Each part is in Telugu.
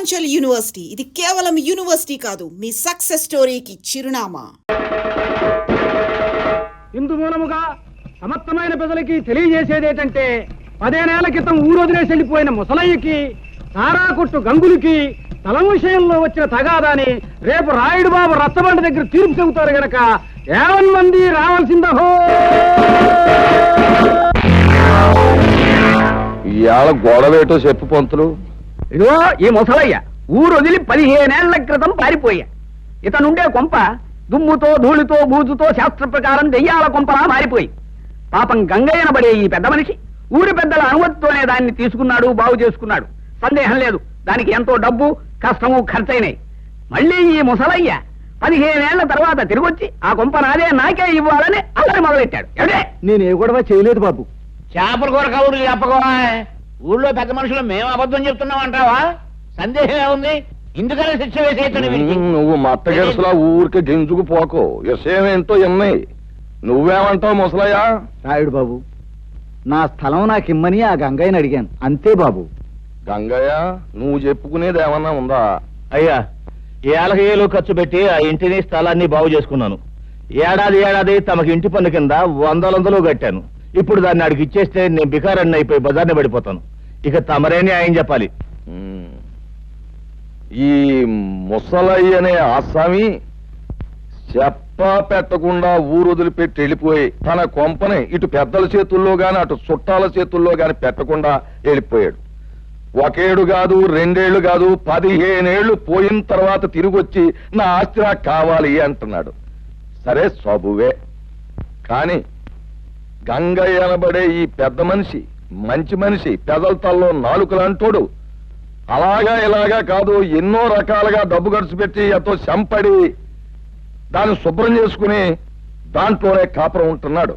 పూర్వాంచల్ యూనివర్సిటీ ఇది కేవలం యూనివర్సిటీ కాదు, మీ సక్సెస్ స్టోరీకి చిరునామా. ఇందు మూలముగా సమర్థమైన ప్రజలకి తెలియజేసేదేటంటే 10 ఏళ్ల క్రితం ఊరొదిలేసి వెళ్ళిపోయిన ముసలయ్యకి, తారాకుట్టు గంగులకి తలం విషయంలో వచ్చిన తగాదాని రేపు రాయుడు బాబు రచ్చబండ దగ్గర తీర్పు చెబుతారు గనక 50 మంది రావాల్సిందహో. ఇవాళ గొడవేటో చెప్పు పంతులు. ఇదిగో ఈ ముసలయ్య ఊరొదిలి 15 ఏళ్ల క్రితం పారిపోయా. ఇతనుండే కొంప దుమ్ముతో ధూళితో బూజుతో శాస్త్ర ప్రకారం దెయ్యాల కొంపలా మారిపోయి పాపం గంగయ్యనబడే ఈ పెద్ద మనిషి ఊరి పెద్దల అనుమతితోనే దాన్ని తీసుకున్నాడు, బాగు చేసుకున్నాడు. సందేహం లేదు, దానికి ఎంతో డబ్బు కష్టము ఖర్చయినాయి. మళ్ళీ ఈ ముసలయ్య 15 ఏళ్ల తర్వాత తిరిగొచ్చి ఆ కొంప నాదే, నాకే ఇవ్వాలని అల్లరి మొదలెట్టాడు. నేనే గొడవ చేయలేదు బాబు. చేపల కూర కబుర్లు చెప్పకోవా. ఊళ్ళో పెద్ద మనుషులు మేము అబద్ధం చెప్తున్నాం అంటావా? సందేహం ఏముంది? ఇందుకనే శిక్ష వేసేయచ్చు. నువ్వు మట్టగెరసలా ఊరికి గింజుకు పోకో. విషయం ఏంటో ఎన్నాయి. నువ్వేమంటావు ముసలయ్య? రాయుడు బాబు, నా స్థలం నాకు ఇమ్మని ఆ గంగయ్యని అడిగాను, అంతే బాబు. గంగయ్య, నువ్వు చెప్పుకునేది ఏమన్నా ఉందా? అయ్యా, ఏళ్ళకేళ్ళు ఖర్చు పెట్టి ఆ ఇంటిని స్థలాన్ని బాగు చేసుకున్నాను. ఏడాది తమకి ఇంటి పన్ను కింద 100 కట్టాను. ఇప్పుడు దాన్ని అడిగి ఇచ్చేస్తే నేను బికారన్ని అయిపోయి బజార్ని పడిపోతాను. ఇక తమరే న్యాయం చెప్పాలి. ఈ ముసలయ్య అనే ఆసామి చెప్ప పెట్టకుండా ఊరు వదిలిపెట్టి వెళ్ళిపోయి తన కొంపని ఇటు పెద్దల చేతుల్లో గాని అటు చుట్టాల చేతుల్లో గాని పెట్టకుండా వెళ్ళిపోయాడు. 1 ఏడు కాదు, 2 ఏళ్లు కాదు, 15 ఏళ్లు పోయిన తర్వాత తిరిగొచ్చి నా ఆస్తి నాకు కావాలి అంటున్నాడు. సరే సబువే. కాని గంగయ్య అనబడే ఈ పెద్ద మనిషి, మంచి మనిషి, పెదల తల్లో నాలుకలంటోడు అలాగా ఇలాగా కాదు, ఎన్నో రకాలుగా డబ్బు ఖర్చు పెట్టి ఎంతో చంపడి దాన్ని శుభ్రం చేసుకుని దాంట్లోనే కాపురం ఉంటున్నాడు.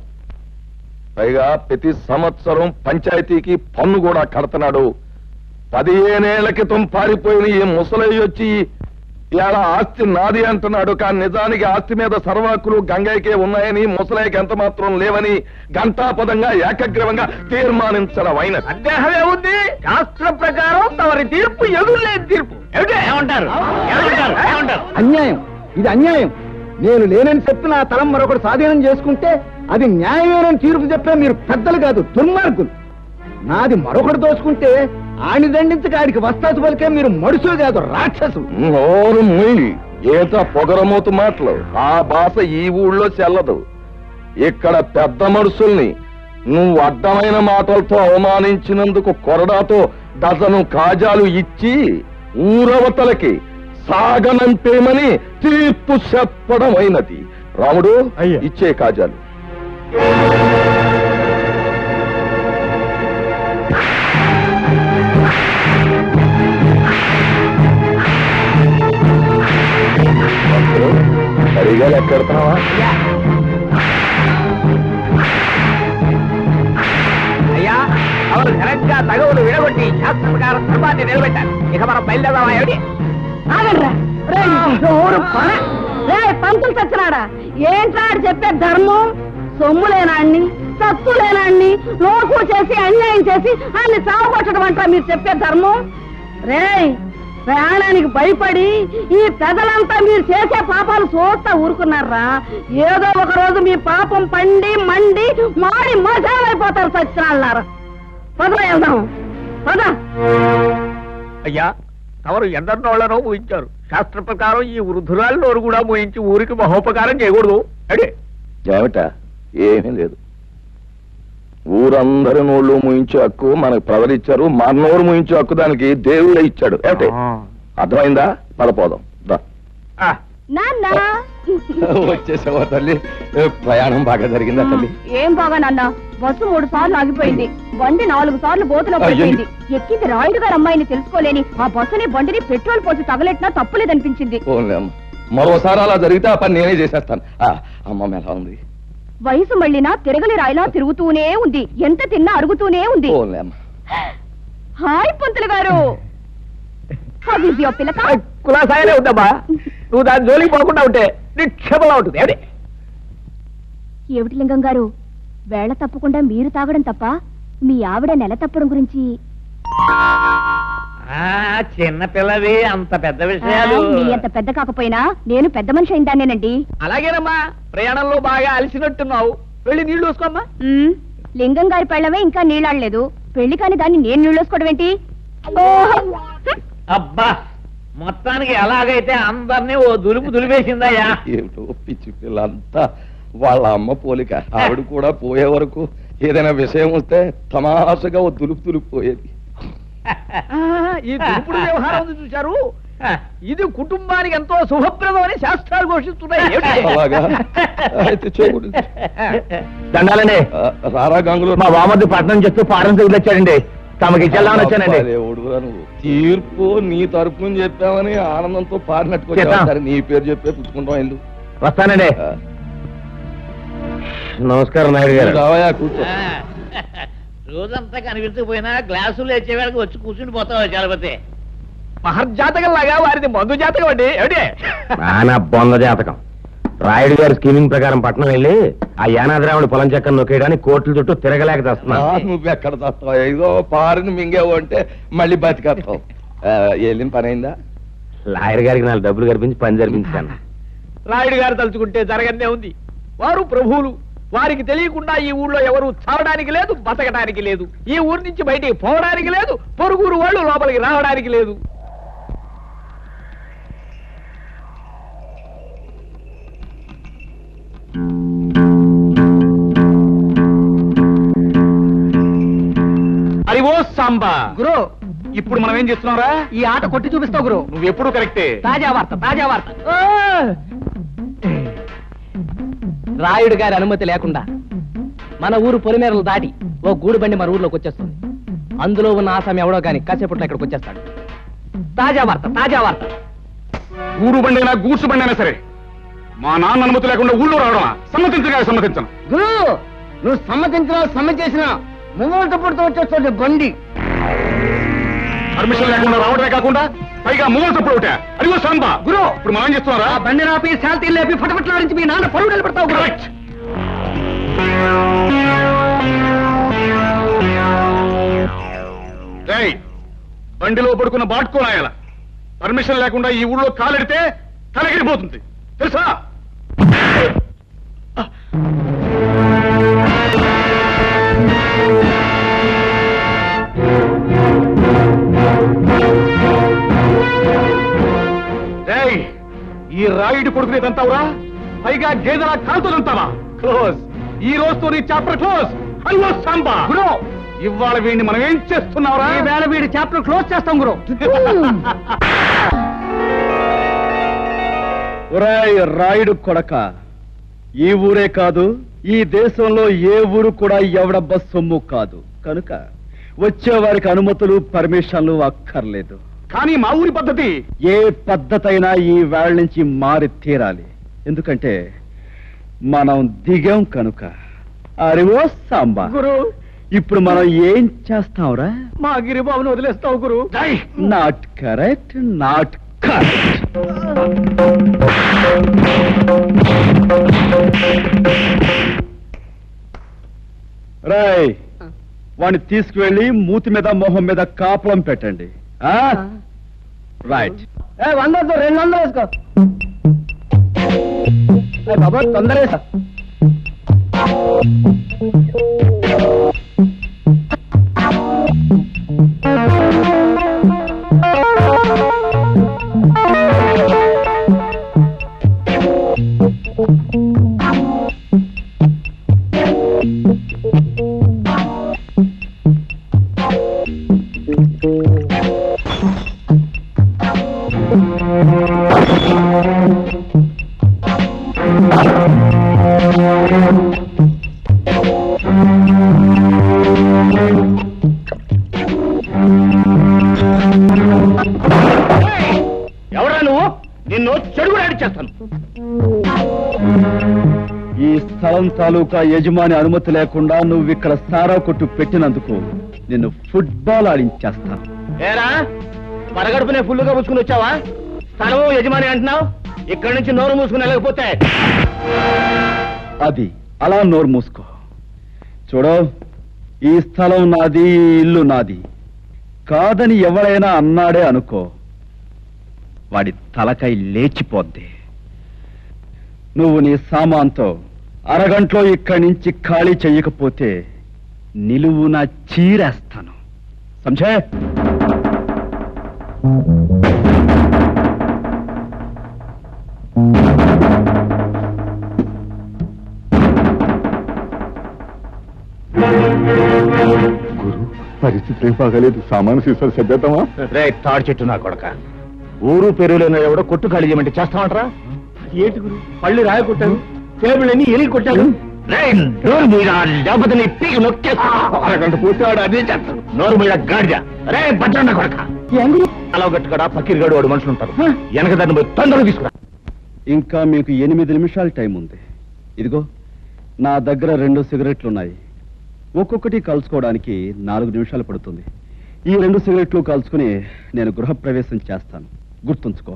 పైగా ప్రతి సంవత్సరం పంచాయతీకి పన్ను కూడా కడుతున్నాడు. 15 ఏళ్ల క్రితం పారిపోయిన ఈ ముసలయ్య వచ్చి ఇలా ఆస్తి నాది అంటున్నాడు. కానీ నిజానికి ఆస్తి మీద సర్వాకులు గంగయ్యకే ఉన్నాయని, ముసలయ్యకి ఎంత మాత్రం లేవని ఘంటాపదంగా ఏకగ్రీవంగా తీర్మానించడం అయిన. సందేహమే ఉంది. శాస్త్ర ప్రకారం తమరి తీర్పు ఎదురులేని తీర్పు. ఏమంటారు? అన్యాయం, ఇది అన్యాయం. నేను లేనని చెప్పి నా తలం మరొకటి స్వాధీనం చేసుకుంటే అది న్యాయమేనని తీర్పు చెప్పే మీరు పెద్దలు కాదు, దుర్మార్గులు. నాది మరొకటి దోచుకుంటే ఆని దండించక ఆడికి వస్తాసు పలికే మీరు మడుసులు కాదు, రాక్షసులు. నోరు మూయి. ఏత పొగరమూతు మాటలు. ఆ భాష ఈ ఊళ్ళో చెల్లదు. ఇక్కడ పెద్ద మనుషుల్ని నువ్వు అడ్డమైన మాటలతో అవమానించినందుకు కొరడాతో డజను కాజాలు ఇచ్చి ఊరవతలకి సాగనంపేమని తీర్పు చెప్పడం అయినది. రాముడు, ఇచ్చే కాజాలు. సరిగా లెక్కెడతావా? అయ్యా, అవరు ఘనంగా తగవులు విడగొట్టి శాస్త్ర ప్రకారం ధర్మాన్ని నిలబెట్టారు. ఇక మనం బయలుదేరదామా? ఏమిటి? పంతులు చచ్చినాడా? ఏంటాడు చెప్పే ధర్మం? సొమ్ము లేనాన్ని, సత్తు లేనాన్ని లోకు చేసి అన్యాయం చేసి అన్ని చావగొట్టడం అంటారా మీరు చెప్పే ధర్మం? రేయ్, ప్రయాణానికి భయపడి ఈ పెదలంతా మీరు చేసే పాపాలు చూస్తా ఊరుకున్నారా? ఏదో ఒక రోజు మీ పాపం పండి మండి మాడి మసాలైపోతారు సచ్చినాళ్ళారా. పదవ వెళ్దాం, పద. అయ్యా, తమరు ఎందరినోళ్లనో ఊహించారు. శాస్త్ర ప్రకారం ఈ వృద్ధురాలు కూడా మోయించి ఊరికి మహోపకారం చేయకూడదు. అడే ఏమిట? ఏమీ లేదు. ఊరందరి నోళ్ళు ముయించే హక్కు మనకు ప్రవరించారు. మన నోరు ముయించే హక్కు దానికి దేవుడే ఇచ్చాడు. ఏమిటి? అర్థమైందా? పదపోదాం. వచ్చేసావా తల్లి? ప్రయాణం బాగా జరిగిందా తల్లి? ఏం బాగా నాన్న, బస్సు 3 సార్లు ఆగిపోయింది. బండి 4 సార్లు బోతులో పడిపోయింది. ఎక్కింది రాయుడు గారు అమ్మాయిని తెలుసుకోలేని ఆ బస్సుని బండిని పెట్రోల్ పోసి తగలెట్టినా తప్పులేదనిపించింది. మరోసారి అలా జరిగితే ఆ పని నేనే చేసేస్తాను. అమ్మ ఎలా ఉంది? వయసు మళ్ళినా తిరగలి రాయిలా తిరుగుతూనే ఉంది. ఎంత తిన్నా అరుగుతూనే ఉంది. హాయ్ పంతులు గారు. కులాసాయనే ఉందమ్మా. నువ్వు దాని జోలికి పోకుండా ఉంటే నిక్షేపంగా ఉంటుంది. ఏమిటి లింగం గారు, వేళ తప్పకుండా మీరు తాగడం తప్ప మీ ఆవిడ నెల తప్పడం గురించి చిన్న పిల్లవి అంత పెద్ద విషయాలు మీ అంత పెద్ద కాకపోయినా నేను పెద్ద మనిషి అయిందానేనండి. అలాగేనమ్మా, ప్రయాణంలో బాగా అలసినట్టున్నావు, వెళ్ళి నీళ్లు చూసుకోమ్మా. లింగం గారి పెళ్ళమే ఇంకా నీళ్ళాడలేదు, పెళ్లి కాని దాన్ని నేను నీళ్ళోసుకోవడం ఏంటి? అబ్బా, మొత్తానికి ఎలాగైతే అందరినీ ఓ దులుపు దులిపేసిందయ్యా. ఏమిటో పిచ్చి పిల్లంతా వాళ్ళ అమ్మ పోలిక. ఆవిడ కూడా పోయే వరకు ఏదైనా విషయం వస్తే తమాషగా ఓ దులుపు పోయేది. ఈ దురుపుడు వ్యవహారం ఉంది చూశారు, ఇది కుటుంబానికి ఎంతో శుభప్రదం అని శాస్త్రాలు ఘోషిస్తున్నాయి. అలాగా అయితే చేయకూడదు. దండాలండి. రారా గంగులు, మా వామద్దు పట్నం చెప్తూ పారం వచ్చాడండి, తమకి చెల్లామని వచ్చానండి. దేవుడురా నువ్వు, తీర్పు నీ తరపుని చెప్పామని ఆనందంతో పారినట్టుకొచ్చావు. నీ పేరు చెప్పే పుచ్చుకుంటాం ఇల్లు. వస్తానండి. నమస్కారం నాయుడు గారు. రావయా, కూర్చో. రోజంతా కనిపించకపోయినా గ్లాసులు వచ్చేవాడికి వచ్చి కూర్చుని పోతావు చలపతి. మహర్జాతకం లాగా వారిది మందు జాతకం అండి. ఏమిటి నా బొంద జాతకం. రాయుడు గారి స్కీమింగ్ ప్రకారం పట్నం వెళ్ళి ఆ యానాద్రావుడి పొలం చెక్కను నొక్కేయడానికి కోట్ల చుట్టూ తిరగలేక తెస్తున్నా. నువ్వెక్కడ తెస్తావు? ఏదో పారిని మింగేవు అంటే మళ్ళీ బతికేస్తావు. వెళ్ళిన పని అయిందా? లాయర్ గారికి 4 డబ్బులు కనిపించి పని జరిపించాను. రాయుడు గారు తలుచుకుంటే జరగనే ఉంది. వారు ప్రభువులు, వారికి తెలియకుండా ఈ ఊళ్ళో ఎవరు చావడానికి లేదు, బతకడానికి లేదు, ఈ ఊరి నుంచి బయటికి పోవడానికి లేదు, పొరుగురు వాళ్ళు లోపలికి రావడానికి లేదు. అరివో సాంబా గురు, ఇప్పుడు మనం ఏం చేస్తున్నారా? ఈ ఆట కొట్టి చూపిస్తావు గురు. నువ్వు ఎప్పుడు కరెక్టే. తాజా వార్త, తాజా వార్త. రాయుడు గారి అనుమతి లేకుండా మన ఊరు పొలిమేరలు దాటి ఓ గూడు బండి మన ఊర్లోకి వచ్చేస్తుంది. అందులో ఉన్న ఆసామి ఎవడో గాని కాసేపట్లో ఇక్కడికి వచ్చేస్తాడు. తాజా వార్త, తాజా వార్త. గూడు బండి అయినా గూడ్సు బండి అయినా సరే మా నాన్న అనుమతి లేకుండా ఊళ్ళో రావడమా? సమ్మతించగా సమ్మతించను. గురు, నువ్వు సమ్మతించినా సమ్మె చేసినా ముంగట పుడుతూ వచ్చేస్తుంది బండి. పర్మిషన్ లేకుండా రావడమే కాకుండా పైగా మూల తప్పుడు ఒకటే. అడిగో సాంబా గురు, ఇప్పుడు మనం ఏం చేస్తున్నారా? బండి రాపి శాంతి లేపి ఫటఫట్లాడించి మీ నాన్న పరువు నిలబెడతావు. కరెక్ట్. బండిలో పడుకున్న బాట్కోనాయాల పర్మిషన్ లేకుండా ఈ ఊళ్ళో కాలెడితే తలగిరిపోతుంది తెలుసా? ఈ రాయుడు కొడుకునే తంతావురా, పైగా గేదెలా కాలుతో తంతావా? క్లోజ్. ఈ రోజుతో నీ చాప్టర్ క్లోజ్. హలో సాంబా గురు, ఇవాళ వీడిని మనం ఏం చేస్తున్నావురా? ఈ వేళ వీడి చాప్టర్ క్లోజ్ చేస్తాం గురు. ఒరేయ్ రాయుడు కొడక, ఈ ఊరే కాదు ఈ దేశంలో ఏ ఊరు కూడా ఎవడబ్బ సొమ్ము కాదు కనుక వచ్చేవారికి అనుమతులు పర్మిషన్లు అక్కర్లేదు. కానీ మా ఊరి పద్ధతి ఏ పద్ధతైనా ఈ వేళ నుంచి మారి తీరాలి. ఎందుకంటే మనం దిగాం కనుక. అరివో సాంబా గురు, ఇప్పుడు మనం ఏం చేస్తాంరా? మా గిరిబాబును వదిలేస్తావు గురు. Not correct, not correct. రాయ్, వాడిని తీసుకువెళ్ళి మూతి మీద మొహం మీద కాపులం పెట్టండి. రైట్. 100 200 వేసుకో బాబా, తొందర వేసా. ఎవరా నువ్వు? నిన్ను చెడుగు చేస్తాను. ఈ స్థలం తాలూకా యజమాని అనుమతి లేకుండా నువ్వు ఇక్కడ సారా కొట్టు పెట్టినందుకు నిన్ను ఫుట్బాల్ ఆడించేస్తాను. ఏరా, పరగడుపునే ఫుల్లుగా పుచ్చుకుని వచ్చావా? స్థలం యజమాని అంటున్నావు, ఇక్కడి నుంచి నోరు మూసుకుని వెళ్ళకపోతే అది అలా నోరు మూసుకో. చూడు, ఈ స్థలం నాది, ఈ ఇల్లు నాది. కాదని ఎవరైనా అన్నాడే అనుకో, వాడి తలకై లేచిపోద్ది. నువ్వు నీ సామాన్తో అరగంటలో ఇక్కడి నుంచి ఖాళీ చెయ్యకపోతే నిలువున చీరేస్తాను. సంజే? గురు, పరిస్థితి ఏం బాగాలేదు. సామాను సీసాలు సర్దేద్దామా? రే తాడు చెట్టు నా కొడక, ఊరు పెరుగులో ఎవడో కొట్టు ఖాళీ చేయమంటే చేస్తామంటారా? ఏంటి గురు, పళ్ళు రాయ కొట్టాను, టేబుల్ అన్ని ఎలిగి కొట్టాను. లేకపోతే నీ పీకి నొక్కేస్తా. అరగంట పూర్తి ఆడు అదే చేస్తాను. నోరు మీద గాడిద. రే బట్టన్న కొడక, అలా గట్టుకడా పక్కిరిగాడు వాడు మనుషులు ఉంటారు. వెనక దాన్ని పోయి తొందరగా తీసుకురా. ఇంకా మీకు 8 నిమిషాల టైం ఉంది. ఇదిగో నా దగ్గర 2 సిగరెట్లున్నాయి. ఒక్కొక్కటి కలుసుకోవడానికి 4 నిమిషాలు పడుతుంది. ఈ 2 సిగరెట్లు కలుసుకుని నేను గృహప్రవేశం చేస్తాను. గుర్తుంచుకో.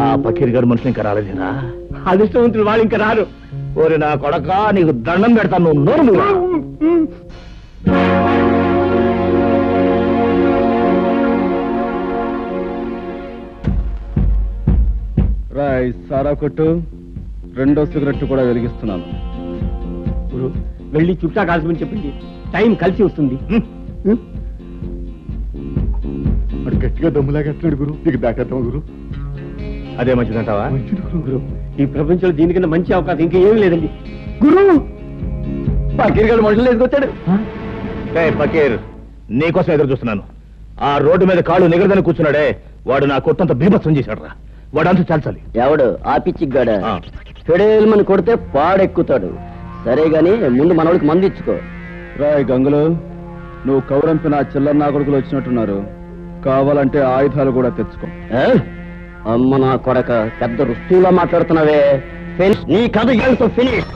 ఆ పక్కిరిగాడు మనుషులు ఇంకా రాలేదేనా? అదృష్టవంతులు వాళ్ళు ఇంకా రారు. ఓరి నా కొడక, నీకు దండం పెడతాను. నువ్వు నోరు మూయరా. రాయ్ సారా కొట్టు. 2వ సిగరెట్ కూడా వెలిగిస్తున్నాను. గురు, వెళ్ళి చుట్టా కాల్చమని చెప్పండి, టైం కలిసి వస్తుంది. అటు గట్టిగా దమ్ములాగేస్తున్నాడు గురు. ఇక దాటేద్దాం గురు. అదే మంచిదంటావా? గురు, ఈ ప్రపంచంలో దీనికన్నా మంచి అవకాశం ఇంకా ఏమీ లేదండి. గురు, పకీర్గాడు మనుషులు వేసుకొచ్చాడు. పకీర్, నీకోసం ఎదురు చూస్తున్నాను. ఆ రోడ్డు మీద కాళ్ళు నిగరదని కూర్చున్నాడే, వాడు నా కొట్టంత బీభత్సం చేశాడు రా. వాడు అంతా చాల్చాలి. ఎవడు ఆ పిచ్చిగాడ? ఫెడేల్మని కొడితే పాడెక్కుతాడు. సరే గాని ముందు మనోడికి మంది ఇచ్చుకో. రాయ్ గంగులు, నువ్వు కౌరంపి నా చిల్లర నా కొడుకులు వచ్చినట్టున్నారు. కావాలంటే ఆయుధాలు కూడా తెచ్చుకో. అమ్మ నా కొడక, పెద్ద రుస్తువులా మాట్లాడుతున్నావే. నీ కథ ఏడుతో ఫినిష్.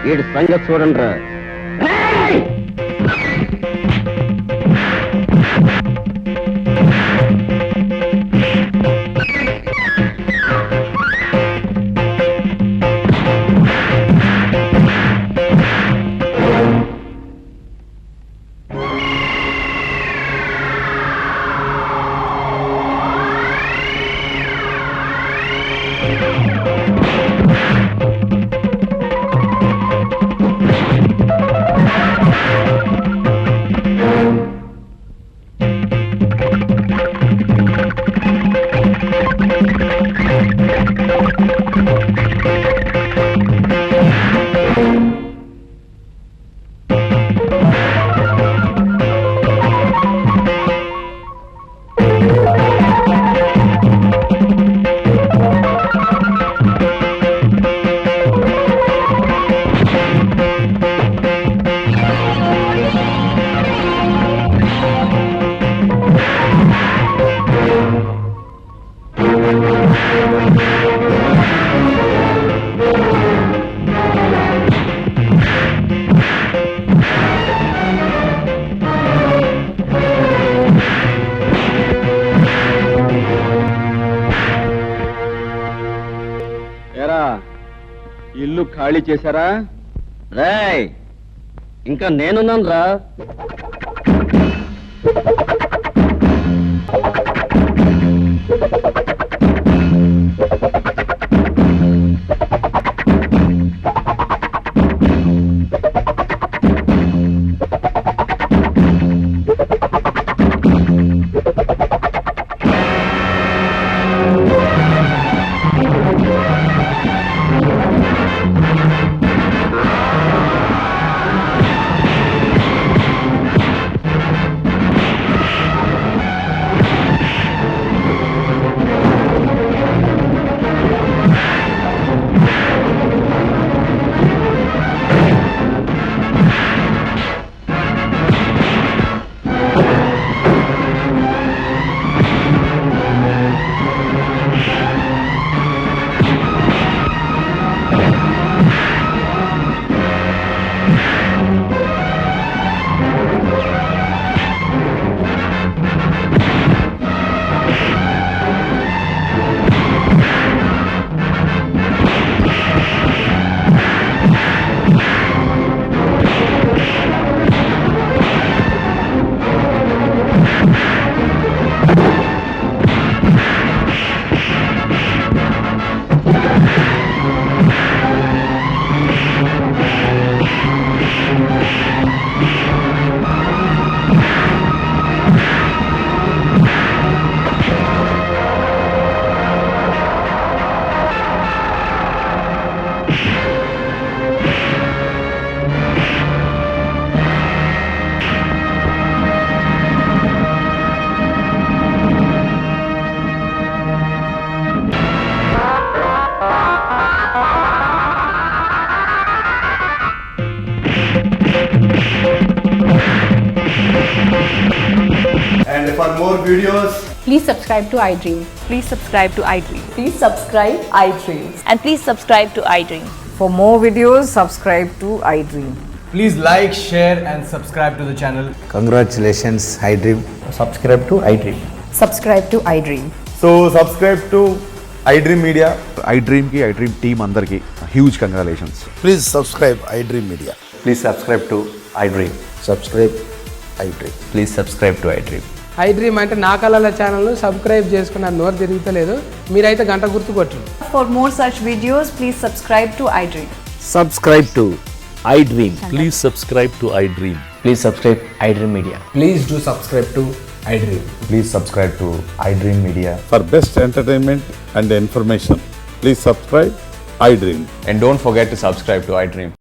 వీడి సంగతి చూడండి రా. ఇల్లు ఖాళీ చేశారా? రేయ్, ఇంకా నేనున్నాను రా. more videos, Please subscribe to iDream. Please subscribe to iDream. Please subscribe iDream. And please subscribe to iDream. For more videos, subscribe to iDream. please like, share and subscribe to the channel. Congratulations, iDream. Subscribe to iDream. Subscribe to iDream. So subscribe to iDream Media. iDream కి iDream టీమ్ అందరికి huge congratulations. Please subscribe iDream Media. Please subscribe to iDream. Subscribe iDream. Please subscribe to iDream. iDream అంటే నా కళల ఛానల్ సబ్స్క్రైబ్ చేసుకున్న నోరు తిరుగుతలేదు, మీరైతే గంట గుర్తు కొట్టండి. For more such videos, please subscribe to iDream. Subscribe to iDream. Please subscribe to iDream. Please subscribe iDream Media. Please do subscribe to iDream. Please subscribe to iDream Media. For best entertainment and information please subscribe iDream. And don't forget to subscribe to iDream.